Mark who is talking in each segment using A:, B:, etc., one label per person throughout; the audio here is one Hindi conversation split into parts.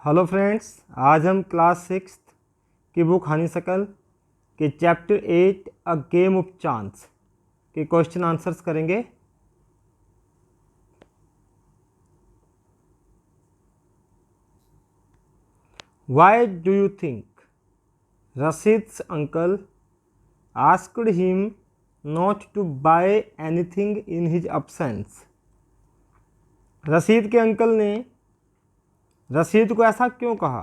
A: हेलो फ्रेंड्स, आज हम क्लास 6 की बुक हनीशकल के chapter 8 a game of chance के क्वेश्चन आंसर्स करेंगे। Why do you think Rashid's uncle asked him not to buy anything in his absence? Rashid के अंकल ने रशीद को ऐसा क्यों कहा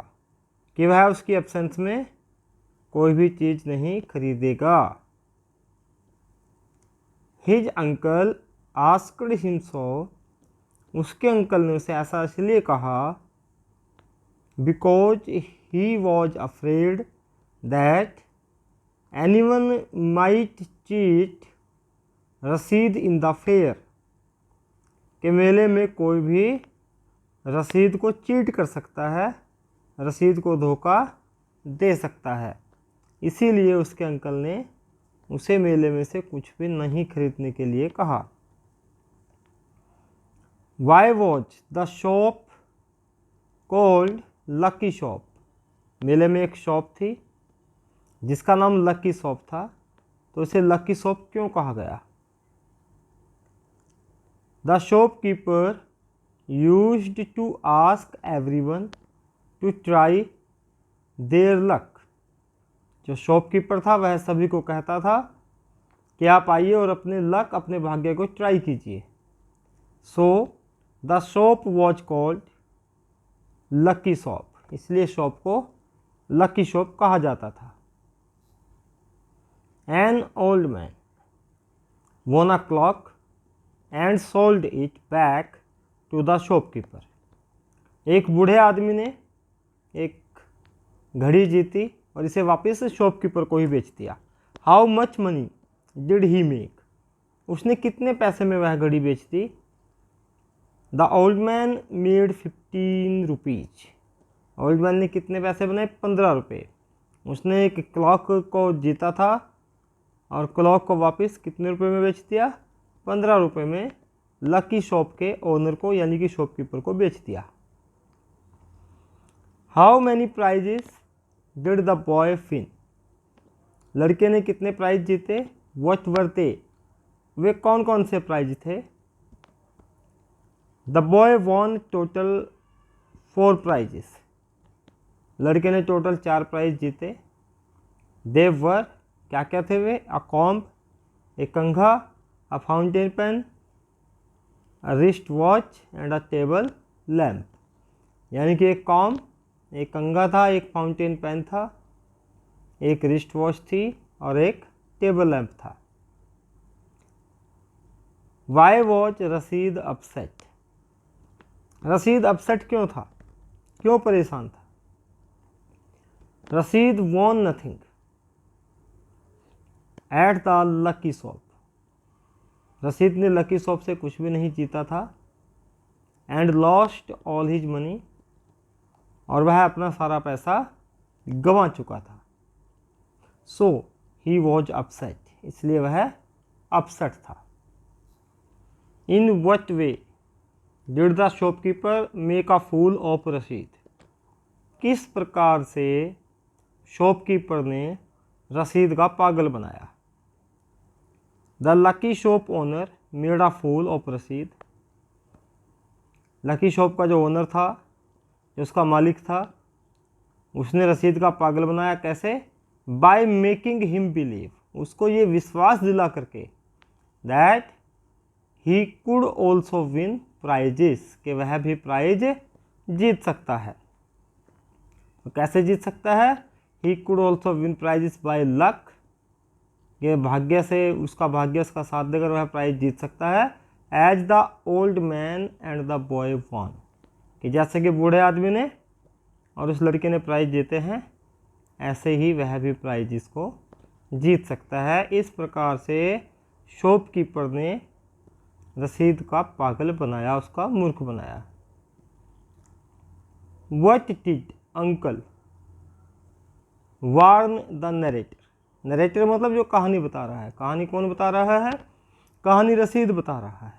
A: कि वह उसकी एब्सेंस में कोई भी चीज़ नहीं खरीदेगा। His uncle asked him so, उसके अंकल ने उसे ऐसा इसलिए कहा because he was afraid that anyone might cheat रसीद इन द फेयर, कि मेले में कोई भी रसीद को चीट कर सकता है, रसीद को धोखा दे सकता है। इसीलिए उसके अंकल ने उसे मेले में से कुछ भी नहीं खरीदने के लिए कहा। Why was the shop called lucky shop? मेले में एक शॉप थी जिसका नाम लकी शॉप था, तो इसे लकी शॉप क्यों कहा गया? The shopkeeper used to ask everyone to try their luck. जो शॉपकीपर था वह सभी को कहता था कि आप आइए और अपने लक, अपने भाग्य को ट्राई कीजिए। So the shop was called lucky shop, इसलिए शॉप को लकी शॉप कहा जाता था। An old man won a clock and sold it back to the shopkeeper. एक बूढ़े आदमी ने एक घड़ी जीती और इसे वापस शॉपकीपर को ही बेच दिया। How much money did he make? उसने कितने पैसे में वह घड़ी बेच दी? The old man made 15 rupees. Old man ने कितने पैसे बनाए? 15 रुपये। उसने एक क्लॉक को जीता था और क्लॉक को वापस कितने रुपए में बेच दिया? 15 रुपये में लकी शॉप के ओनर को, यानी कि शॉपकीपर को बेच दिया। How many prizes did the boy win? लड़के ने कितने प्राइज जीते? व्हाट वर दे? वे कौन कौन से प्राइज थे? The boy won total 4 prizes. लड़के ने टोटल 4 प्राइज जीते। दे वर, क्या क्या थे वे? अ कॉम्ब, एक कंघा, a fountain pen, a wrist watch and a table lamp. यानी कि एक कॉम्ब, एक कंघा था, एक फाउंटेन पेन था, एक रिस्ट वॉच थी और एक टेबल लैम्प था। Why was Rashid upset? Rashid upset क्यों था, क्यों परेशान था? Rashid won nothing at the lucky shop. Rashid ने लकी शॉप से कुछ भी नहीं जीता था। And lost all his money, और वह अपना सारा पैसा गंवा चुका था। सो ही वॉज अपसेट, इसलिए वह अपसेट था। In what way did the shopkeeper make a fool of Rashid? किस प्रकार से शॉपकीपर ने रशीद का पागल बनाया? The lucky shop owner made a fool of Rashid. Lucky shop का जो ओनर था, जो उसका मालिक था, उसने रशीद का पागल बनाया। कैसे? बाय मेकिंग हिम बिलीव, उसको ये विश्वास दिला करके that he could also win prices, कि वह भी प्राइज जीत सकता है। तो कैसे जीत सकता है? He could also win prices by luck, ये भाग्य से, उसका भाग्य उसका साथ देकर वह प्राइज जीत सकता है। As the old man and the boy won, कि जैसे कि बूढ़े आदमी ने और उस लड़के ने प्राइज जीते हैं, ऐसे ही वह भी प्राइज इसको जीत सकता है। इस प्रकार से शॉपकीपर ने रशीद का पागल बनाया, उसका मूर्ख बनाया। What did uncle warn the narrator? Narrator मतलब जो कहानी बता रहा है। कहानी कौन बता रहा है? कहानी रशीद बता रहा है।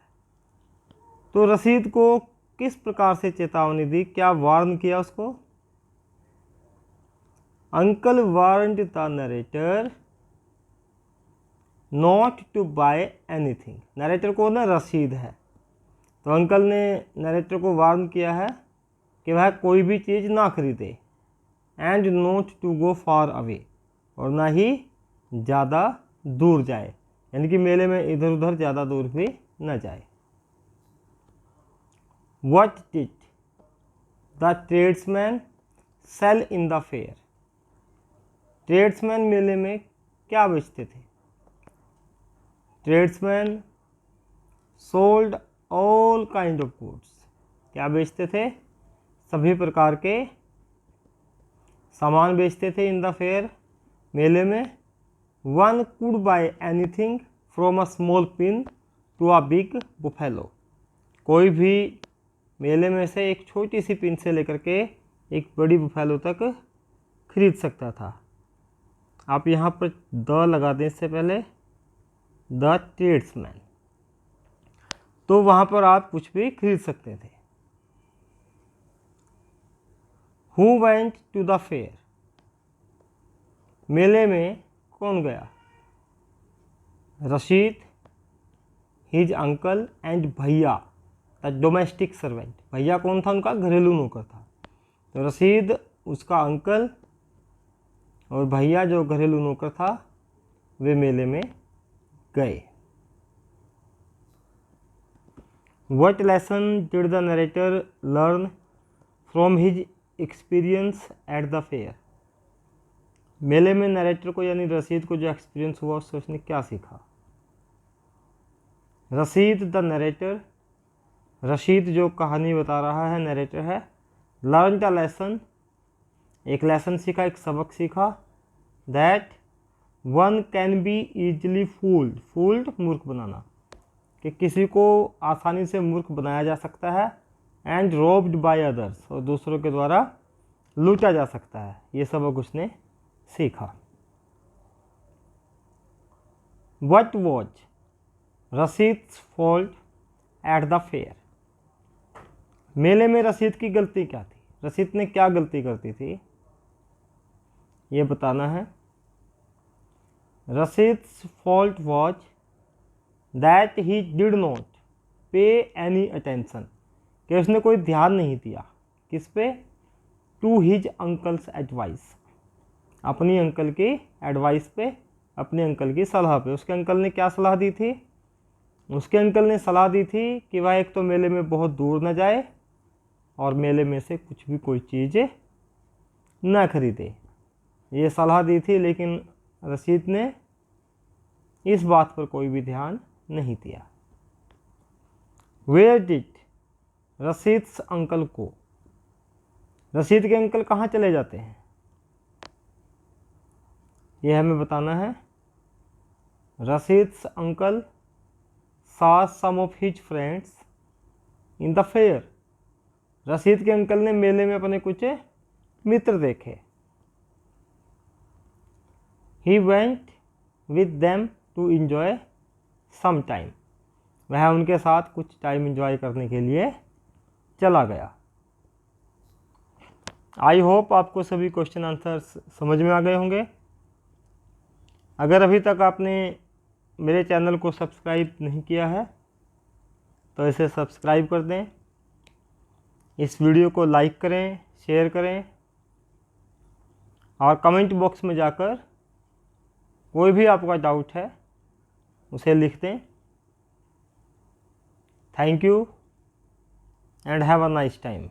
A: तो रशीद को किस प्रकार से चेतावनी दी, क्या वार्न किया उसको? Uncle warned the narrator not to buy anything. Narrator को ना रसीद है, तो अंकल ने नरेटर को वार्न किया है कि वह कोई भी चीज़ ना खरीदे। And not to go far away, और ना ही ज़्यादा दूर जाए, यानी कि मेले में इधर उधर ज़्यादा दूर भी न जाए। What did the tradesman sell in the fair? Tradesman मेले में क्या बेचते थे? Tradesman sold all kind of goods. क्या बेचते थे? सभी प्रकार के सामान बेचते थे इन द फेयर, मेले में। One could buy anything from a small pin to a big buffalo. कोई भी मेले में से एक छोटी सी पिन से लेकर के एक बड़ी बुफेलो तक खरीद सकता था। आप यहाँ पर द लगा दें इससे पहले, द ट्रेड्समैन, तो वहाँ पर आप कुछ भी खरीद सकते थे। Who went to the fair? मेले में कौन गया? Rashid, his uncle and Bhaiya the domestic servant. Bhaiya कौन था? उनका घरेलू नौकर था। तो रशीद, उसका अंकल और भैया जो घरेलू नौकर था, वे मेले में गए। What lesson did the narrator learn from his experience at the fair? मेले में नरेटर को यानी रशीद को जो एक्सपीरियंस हुआ उससे उसने क्या सीखा? रशीद द नरेटर, रशीद जो कहानी बता रहा है, नरेटर है। लर्न द लेसन, एक लेसन सीखा, एक सबक सीखा। That one can be easily fooled, fooled मूर्ख बनाना, कि किसी को आसानी से मूर्ख बनाया जा सकता है। एंड रोब्ड बाय अदर्स, और दूसरों के द्वारा लूटा जा सकता है। ये सबक उसने सीखा। What was Rashid's fault at the fair? मेले में रशीद की गलती क्या थी? रशीद ने क्या गलती करती थी, ये बताना है। Rashid's fault was that he did not pay any attention, कि उसने कोई ध्यान नहीं दिया। किस पे? टू हिज अंकल्स एडवाइस, अपनी अंकल की एडवाइस पे, अपने अंकल की सलाह पे। उसके अंकल ने क्या सलाह दी थी? उसके अंकल ने सलाह दी थी कि वह एक तो मेले में बहुत दूर न जाए और मेले में से कुछ भी कोई चीज़ न खरीदे। ये सलाह दी थी, लेकिन रशीद ने इस बात पर कोई भी ध्यान नहीं दिया। वेयर डिड रशीद्स अंकल को? रशीद के अंकल कहाँ चले जाते हैं, यह हमें बताना है। Rashid's uncle saw some of his friends in the fair. Rashid के अंकल ने मेले में अपने कुछ मित्र देखे। He went with them to enjoy some time. वह उनके साथ कुछ टाइम एंजॉय करने के लिए चला गया। आई होप आपको सभी क्वेश्चन आंसर समझ में आ गए होंगे। अगर अभी तक आपने मेरे चैनल को सब्सक्राइब नहीं किया है तो इसे सब्सक्राइब कर दें, इस वीडियो को लाइक करें, शेयर करें, और कमेंट बॉक्स में जाकर कोई भी आपका डाउट है उसे लिख दें। Thank you and have a nice time.